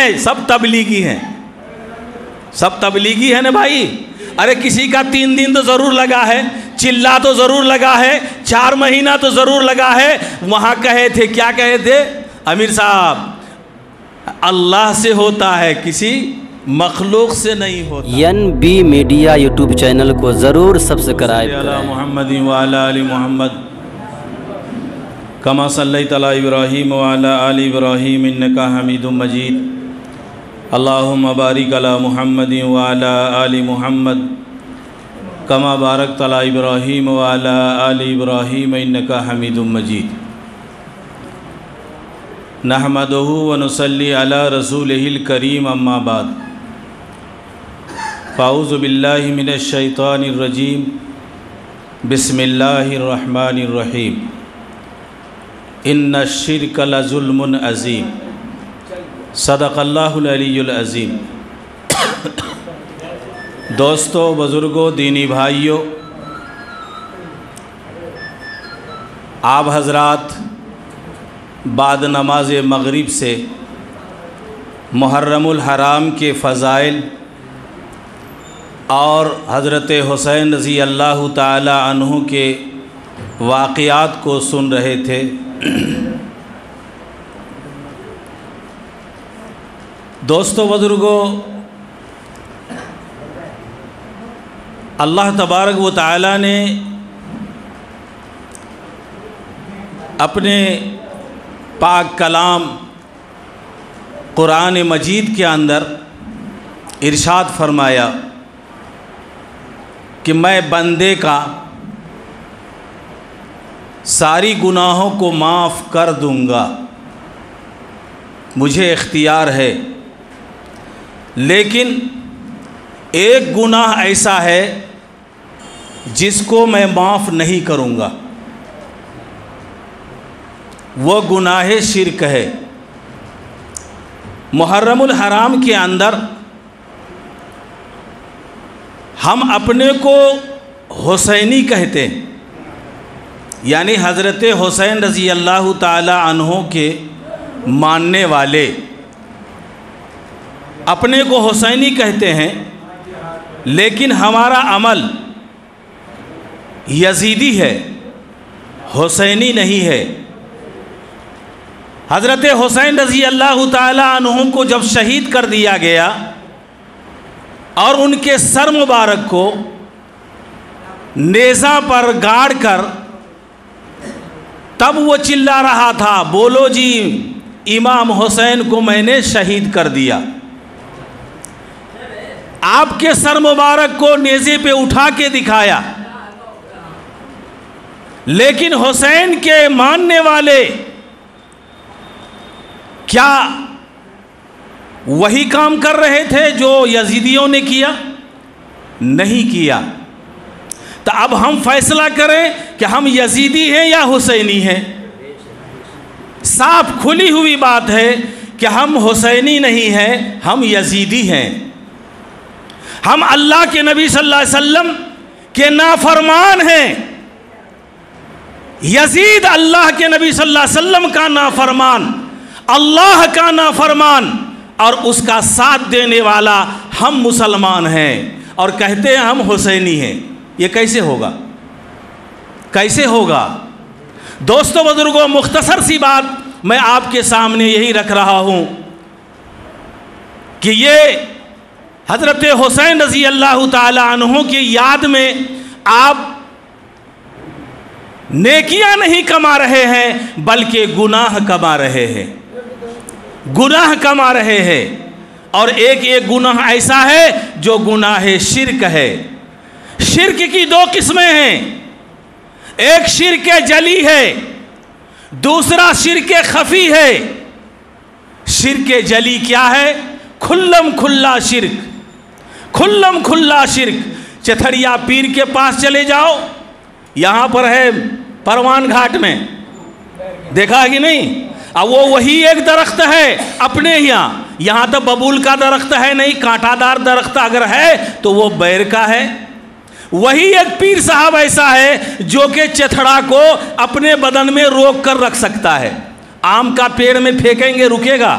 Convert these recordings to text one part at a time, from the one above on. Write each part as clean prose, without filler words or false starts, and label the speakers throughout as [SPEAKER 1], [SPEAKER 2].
[SPEAKER 1] ہیں؟ سب تبلیغی ہیں، سب تبلیغی ہیں نا بھائی۔ ارے کسی کا 3 دن تو ضرور لگا ہے، چلا تو ضرور لگا ہے، 4 مہینہ تو ضرور لگا ہے۔ وہاں کہے تھے، کیا کہے تھے امیر صاحب؟ اللہ سے ہوتا ہے، کسی مخلوق سے نہیں ہوتا۔
[SPEAKER 2] NB میڈیا یوٹیوب چینل کو ضرور سبسکرائب
[SPEAKER 1] علی
[SPEAKER 2] کریں۔
[SPEAKER 1] محمد وعلی آل محمد کما صلیت علی ابراہیم وعلی آل ابراہیم انک حمید مجید۔ اللہم بارک علی محمد وعلی آل محمد کما بارکت علی ابراہیم وعلی آل ابراہیم انک حمید مجید۔ نحمدہ ونصلی علی رسولہ الکریم، اما بعد، فاعوذ باللہ من الشیطان الرجیم، بسم اللہ الرحمن الرحیم۔ ان الشرک لظلم عظیم، صدق اللہ العلی العظیم۔ دوستو، بزرگوں، دینی بھائیوں، آپ حضرات بعد نماز مغرب سے محرم الحرام کے فضائل اور حضرت حسین رضی اللہ تعالی عنہ کے واقعات کو سن رہے تھے۔ دوستو، بزرگوں، اللہ تبارک و تعالی نے اپنے پاک کلام قرآن مجید کے اندر ارشاد فرمایا کہ میں بندے کا ساری گناہوں کو معاف کر دوں گا، مجھے اختیار ہے، لیکن ایک گناہ ایسا ہے جس کو میں معاف نہیں کروں گا، وہ گناہ شرک ہے۔ محرم الحرام کے اندر ہم اپنے کو حسینی کہتے ہیں، یعنی حضرت حسین رضی اللہ تعالی عنہ کے ماننے والے اپنے کو حسینی کہتے ہیں، لیکن ہمارا عمل یزیدی ہے، حسینی نہیں ہے۔ حضرت حسین رضی اللہ تعالی عنہ کو جب شہید کر دیا گیا اور ان کے سر مبارک کو نیزہ پر گاڑ کر تب وہ چلا رہا تھا، بولو جی امام حسین کو میں نے شہید کر دیا۔ آپ کے سر مبارک کو نیزے پہ اٹھا کے دکھایا، لیکن حسین کے ماننے والے کیا وہی کام کر رہے تھے جو یزیدیوں نے کیا؟ نہیں کیا۔ تو اب ہم فیصلہ کریں کہ ہم یزیدی ہیں یا حسینی ہیں؟ صاف کھلی ہوئی بات ہے کہ ہم حسینی نہیں ہیں، ہم یزیدی ہیں۔ ہم اللہ کے نبی صلی اللہ علیہ وسلم کے نافرمان ہیں۔ یزید اللہ کے نبی صلی اللہ علیہ وسلم کا نافرمان، اللہ کا نافرمان، اور اس کا ساتھ دینے والا ہم مسلمان ہیں اور کہتے ہیں ہم حسینی ہیں۔ یہ کیسے ہوگا؟ کیسے ہوگا؟ دوستو، بزرگوں، مختصر سی بات میں آپ کے سامنے یہی رکھ رہا ہوں کہ یہ حضرت حسین رضی اللہ تعالی عنہ کی یاد میں آپ نیکیاں نہیں کما رہے ہیں بلکہ گناہ کما رہے ہیں، گناہ کما رہے ہیں۔ اور ایک گناہ ایسا ہے جو گناہ شرک ہے۔ شرک کی 2 قسمیں ہیں، ایک شرک جلی ہے، دوسرا شرک خفی ہے۔ شرک جلی کیا ہے؟ کھلم کھلا شرک، کھلم کھلا شرک۔ چتھڑیا پیر کے پاس چلے جاؤ، یہاں پر ہے پروان گھاٹ میں، دیکھا کہ نہیں؟ اب وہ وہی ایک درخت ہے اپنے یہاں تو ببول کا درخت ہے نہیں، کانٹا دار درخت اگر ہے تو وہ بیر کا ہے۔ وہی ایک پیر صاحب ایسا ہے جو کہ چتھڑا کو اپنے بدن میں روک کر رکھ سکتا ہے۔ آم کا پیڑ میں پھینکیں گے رکے گا؟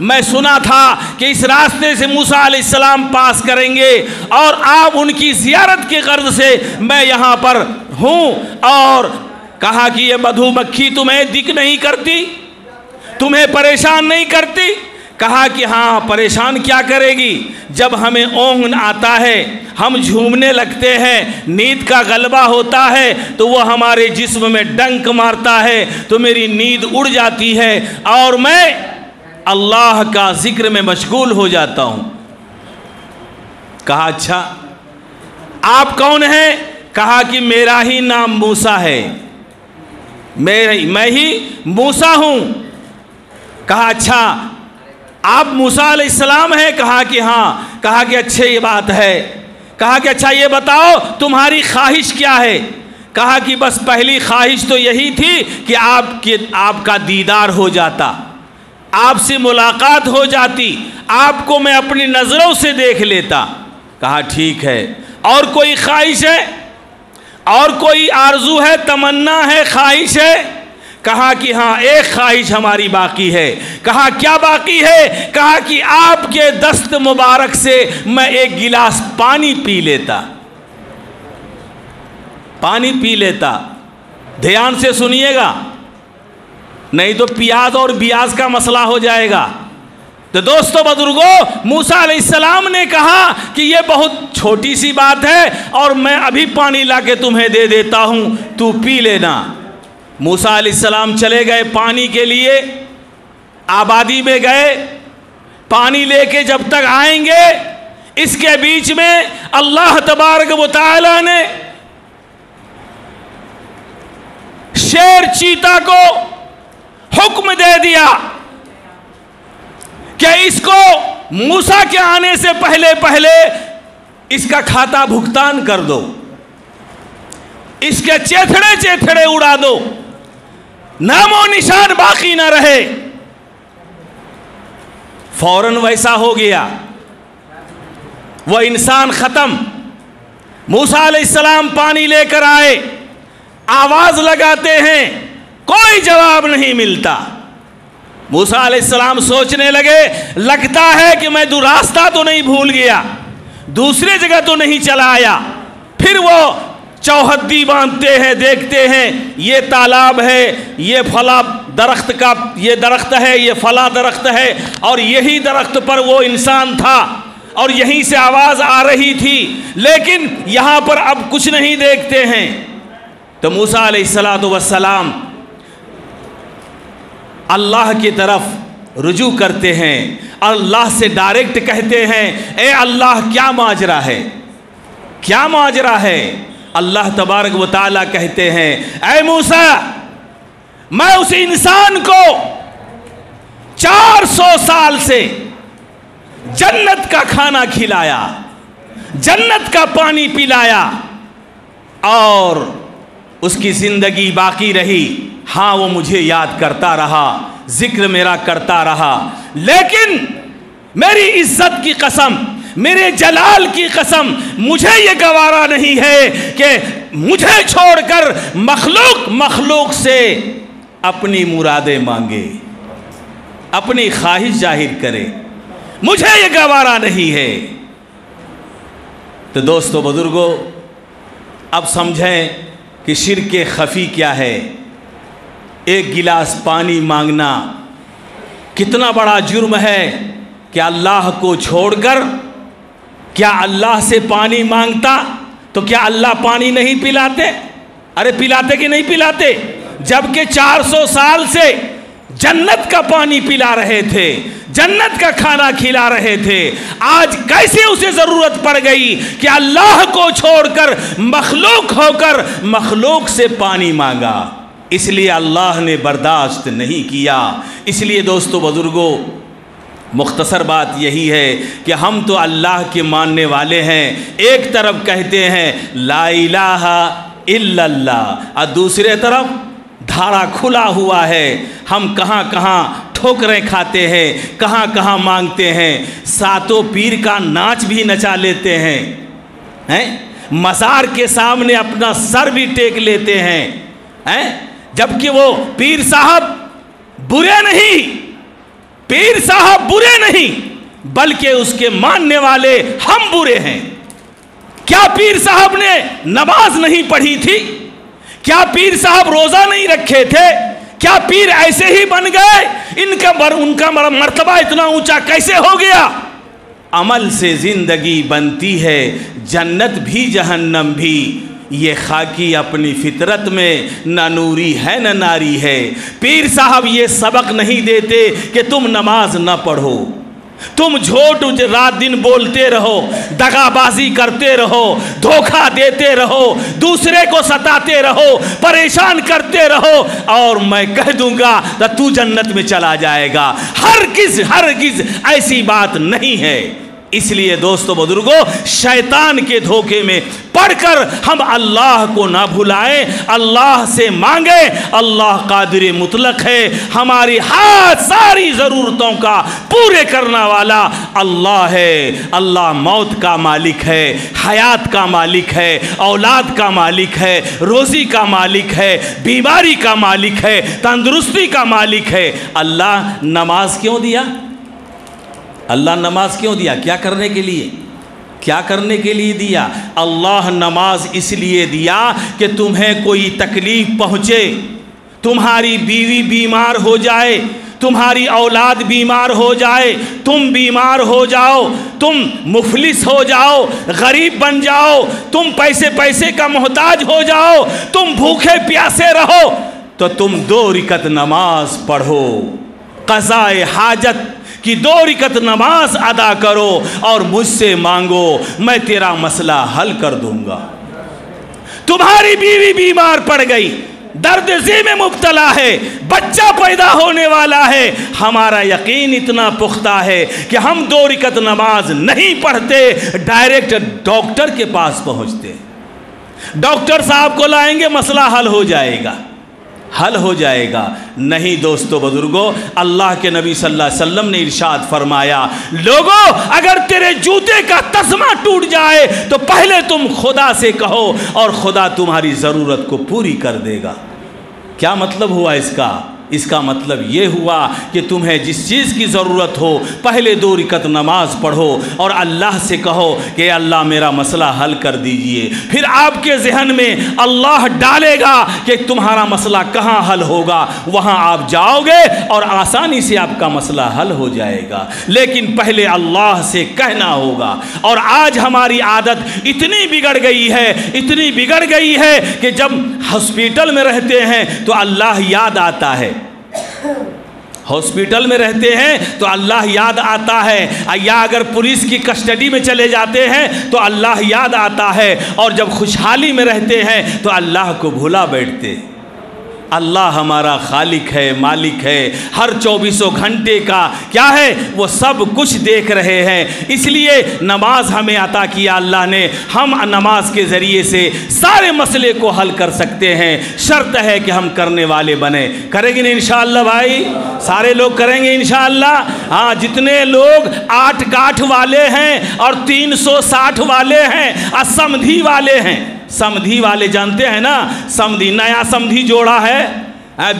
[SPEAKER 1] میں سنا تھا کہ اس راستے سے موسیٰ علیہ السلام پاس کریں گے اور آپ ان کی زیارت کے غرض سے میں یہاں پر ہوں. اور کہا کہ یہ مدھو مکھی تمہیں دکھ نہیں کرتی, تمہیں پریشان نہیں کرتی؟ کہا کہ ہاں پریشان کیا کرے گی, جب ہمیں اونگھ آتا ہے ہم جھومنے لگتے ہیں, نیند کا غلبہ ہوتا ہے تو وہ ہمارے جسم میں ڈنک مارتا ہے تو میری نیند اڑ جاتی ہے اور میں اللہ کا ذکر میں مشغول ہو جاتا ہوں. کہا اچھا آپ کون ہیں؟ کہا کہ میرا ہی نام موسیٰ ہے, میں ہی موسیٰ ہوں. کہا اچھا آپ موسیٰ علیہ السلام ہیں؟ کہا کہ ہاں. کہا کہ اچھا یہ بات ہے. کہا کہ اچھا یہ بتاؤ تمہاری خواہش کیا ہے؟ کہا کہ بس پہلی خواہش تو یہی تھی کہ آپ کا دیدار ہو جاتا, آپ سے ملاقات ہو جاتی, آپ کو میں اپنی نظروں سے دیکھ لیتا. کہا ٹھیک ہے, اور کوئی خواہش ہے؟ اور کوئی آرزو ہے, تمنا ہے, خواہش ہے؟ کہا کہ ہاں ایک خواہش ہماری باقی ہے. کہا کیا باقی ہے؟ کہا کہ آپ کے دست مبارک سے میں ایک گلاس پانی پی لیتا, پانی پی لیتا. دھیان سے سنیے گا نہیں تو پیاز اور بیاز کا مسئلہ ہو جائے گا. تو دوستو بزرگوں, موسیٰ علیہ السلام نے کہا کہ یہ بہت چھوٹی سی بات ہے اور میں ابھی پانی لا کے تمہیں دے دیتا ہوں, تو پی لینا. موسیٰ علیہ السلام چلے گئے پانی کے لیے, آبادی میں گئے. پانی لے کے جب تک آئیں گے اس کے بیچ میں اللہ تبارک و تعالی نے شیر چیتا کو حکم دے دیا کہ اس کو موسیٰ کے آنے سے پہلے اس کا کھاتا بھگتان کر دو, اس کے چیتھڑے اڑا دو, نام و نشان باقی نہ رہے. فوراً ویسا ہو گیا, وہ انسان ختم. موسیٰ علیہ السلام پانی لے کر آئے, آواز لگاتے ہیں, کوئی جواب نہیں ملتا. موسیٰ علیہ السلام سوچنے لگے, لگتا ہے کہ میں راستہ تو نہیں بھول گیا, دوسری جگہ تو نہیں چلا آیا. پھر وہ چوہدی باندھتے ہیں, دیکھتے ہیں یہ تالاب ہے, یہ فلاں درخت کا یہ درخت ہے, یہ فلاں درخت ہے, اور یہی درخت پر وہ انسان تھا اور یہیں سے آواز آ رہی تھی, لیکن یہاں پر اب کچھ نہیں دیکھتے ہیں. تو موسیٰ علیہ السلام اللہ کی طرف رجوع کرتے ہیں, اللہ سے ڈائریکٹ کہتے ہیں, اے اللہ کیا ماجرا ہے, کیا ماجرا ہے؟ اللہ تبارک و تعالیٰ کہتے ہیں, اے موسیٰ میں اس انسان کو 400 سال سے جنت کا کھانا کھلایا, جنت کا پانی پلایا اور اس کی زندگی باقی رہی. ہاں وہ مجھے یاد کرتا رہا, ذکر میرا کرتا رہا, لیکن میری عزت کی قسم, میرے جلال کی قسم, مجھے یہ گوارا نہیں ہے کہ مجھے چھوڑ کر مخلوق سے اپنی مرادیں مانگے, اپنی خواہش ظاہر کرے, مجھے یہ گوارا نہیں ہے. تو دوستو بزرگوں, اب سمجھیں کہ شرک خفی کیا ہے. ایک گلاس پانی مانگنا کتنا بڑا جرم ہے کہ اللہ کو چھوڑ کر کیا اللہ سے پانی مانگتا تو کیا اللہ پانی نہیں پلاتے؟ ارے پلاتے کہ نہیں پلاتے؟ جبکہ 400 سال سے جنت کا پانی پلا رہے تھے, جنت کا کھانا کھلا رہے تھے, آج کیسے اسے ضرورت پڑ گئی کہ اللہ کو چھوڑ کر مخلوق سے پانی مانگا؟ اس لیے اللہ نے برداشت نہیں کیا. اس لیے دوستو بزرگوں, مختصر بات یہی ہے کہ ہم تو اللہ کے ماننے والے ہیں. ایک طرف کہتے ہیں لا الہ الا اللہ, اور دوسرے طرف دھارا کھلا ہوا ہے, ہم کہاں کہاں ٹھوکریں کھاتے ہیں, کہاں کہاں مانگتے ہیں. ساتوں پیر کا ناچ بھی نچا لیتے ہیں, مزار کے سامنے اپنا سر بھی ٹیک لیتے ہیں, جبکہ وہ پیر صاحب برے نہیں, پیر صاحب برے نہیں بلکہ اس کے ماننے والے ہم برے ہیں۔ کیا پیر صاحب نے نماز نہیں پڑھی تھی؟ کیا پیر صاحب روزہ نہیں رکھے تھے؟ کیا پیر ایسے ہی بن گئے؟ ان کا مرتبہ اتنا اونچا کیسے ہو گیا؟ عمل سے زندگی بنتی ہے، جنت بھی جہنم بھی، یہ خاکی اپنی فطرت میں نہ نوری ہے نہ ناری ہے۔ پیر صاحب یہ سبق نہیں دیتے کہ تم نماز نہ پڑھو، تم جھوٹ رات دن بولتے رہو، دغا بازی کرتے رہو، دھوکہ دیتے رہو، دوسرے کو ستاتے رہو، پریشان کرتے رہو، اور میں کہہ دوں گا تو جنت میں چلا جائے گا۔ ہرگز ایسی بات نہیں ہے۔ اس لیے دوستو بزرگوں، شیطان کے دھوکے میں پڑھ کر ہم اللہ کو نہ بھلائیں، اللہ سے مانگیں۔ اللہ قادر مطلق ہے، ہماری ہر ساری ضرورتوں کا پورے کرنے والا اللہ ہے۔ اللہ موت کا مالک ہے، حیات کا مالک ہے، اولاد کا مالک ہے، روزی کا مالک ہے، بیماری کا مالک ہے، تندرستی کا مالک ہے۔ اللہ نماز کیوں دیا؟ اللہ نماز کیوں دیا؟ کیا کرنے کے لیے؟ کیا کرنے کے لیے دیا؟ اللہ نماز اس لیے دیا کہ تمہیں کوئی تکلیف پہنچے، تمہاری بیوی بیمار ہو جائے، تمہاری اولاد بیمار ہو جائے، تم بیمار ہو جاؤ، تم مفلس ہو جاؤ، غریب بن جاؤ، تم پیسے کا محتاج ہو جاؤ، تم بھوکے پیاسے رہو، تو تم 2 رکعت نماز پڑھو، قضاء حاجت کہ 2 رکعت نماز ادا کرو اور مجھ سے مانگو، میں تیرا مسئلہ حل کر دوں گا۔ تمہاری بیوی بیمار پڑ گئی، درد ذی میں مبتلا ہے، بچہ پیدا ہونے والا ہے، ہمارا یقین اتنا پختہ ہے کہ ہم 2 رکعت نماز نہیں پڑھتے، ڈائریکٹ ڈاکٹر کے پاس پہنچتے، ڈاکٹر صاحب کو لائیں گے، مسئلہ حل ہو جائے گا، حل ہو جائے گا۔ نہیں دوستو بزرگوں، اللہ کے نبی صلی اللہ علیہ وسلم نے ارشاد فرمایا، لوگوں اگر تیرے جوتے کا تسمہ ٹوٹ جائے تو پہلے تم خدا سے کہو اور خدا تمہاری ضرورت کو پوری کر دے گا۔ کیا مطلب ہوا اس کا؟ اس کا مطلب یہ ہوا کہ تمہیں جس چیز کی ضرورت ہو پہلے 2 رکعت نماز پڑھو اور اللہ سے کہو کہ اللہ میرا مسئلہ حل کر دیجئے۔ پھر آپ کے ذہن میں اللہ ڈالے گا کہ تمہارا مسئلہ کہاں حل ہوگا، وہاں آپ جاؤ گے اور آسانی سے آپ کا مسئلہ حل ہو جائے گا، لیکن پہلے اللہ سے کہنا ہوگا۔ اور آج ہماری عادت اتنی بگڑ گئی ہے کہ جب ہاسپٹل میں رہتے ہیں تو اللہ یاد آتا ہے، ہاسپٹل میں رہتے ہیں تو اللہ یاد آتا ہے، یا اگر پولیس کی کسٹڈی میں چلے جاتے ہیں تو اللہ یاد آتا ہے، اور جب خوشحالی میں رہتے ہیں تو اللہ کو بھولا بیٹھتے۔ اللہ ہمارا خالق ہے، مالک ہے، ہر 24 گھنٹے کا کیا ہے، وہ سب کچھ دیکھ رہے ہیں۔ اس لیے نماز ہمیں عطا کیا اللہ نے، ہم نماز کے ذریعے سے سارے مسئلے کو حل کر سکتے ہیں، شرط ہے کہ ہم کرنے والے بنیں۔ کریں گے نا انشاءاللہ بھائی؟ سارے لوگ کریں گے انشاءاللہ؟ ہاں، جتنے لوگ 8 کاٹھ والے ہیں اور 360 والے ہیں اور سمدھی والے ہیں، سمدھی والے جانتے ہیں نا، سمدھی نیا سمدھی جوڑا ہے،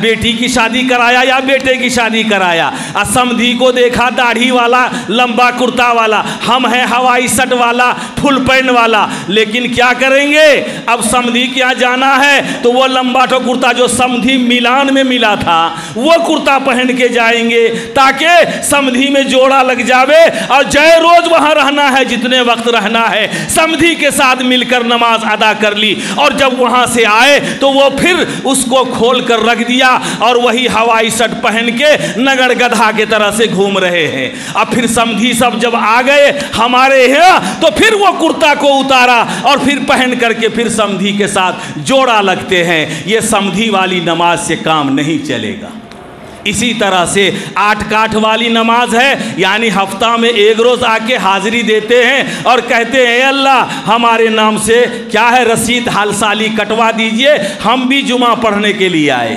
[SPEAKER 1] بیٹی کی شادی کرایا یا بیٹے کی شادی کرایا، سمدھی کو دیکھا داڑھی والا، لمبا کرتا والا، ہم ہیں ہوائی سٹ والا، پھل پینٹ والا، لیکن کیا کریں گے؟ اب سمدھی کیا جانا ہے تو وہ لمبا ٹو کرتا جو سمدھی ملان میں ملا تھا وہ کرتا پہن کے جائیں گے تاکہ سمدھی میں جوڑا لگ جاوے، اور جائے روز وہاں رہنا ہے، جتنے وقت رہنا ہے سمدھی کے ساتھ مل کر نماز ادا کر لی، اور جب وہاں سے آئے تو وہ پھر اس کو کھول کر رکھ دیا اور وہی ہوائی سٹ پہن کے نگر گدھا کے طرح سے گھوم رہے ہیں۔ اب پھر سمدھی سب جب آ گئے ہمارے یہاں تو پھر وہ کرتا کو اتارا اور پھر پہن کر کے پھر سمدھی کے ساتھ جوڑا لگتے ہیں۔ یہ سمدھی والی نماز سے کام نہیں چلے گا۔ اسی طرح سے 8 کاٹھ والی نماز ہے، یعنی ہفتہ میں 1 روز آ کے حاضری دیتے ہیں اور کہتے ہیں اے اللہ ہمارے نام سے کیا ہے رسید حال سالی کٹوا دیجئے، ہم بھی جمعہ پڑھنے کے لیے آئے۔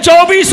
[SPEAKER 1] 24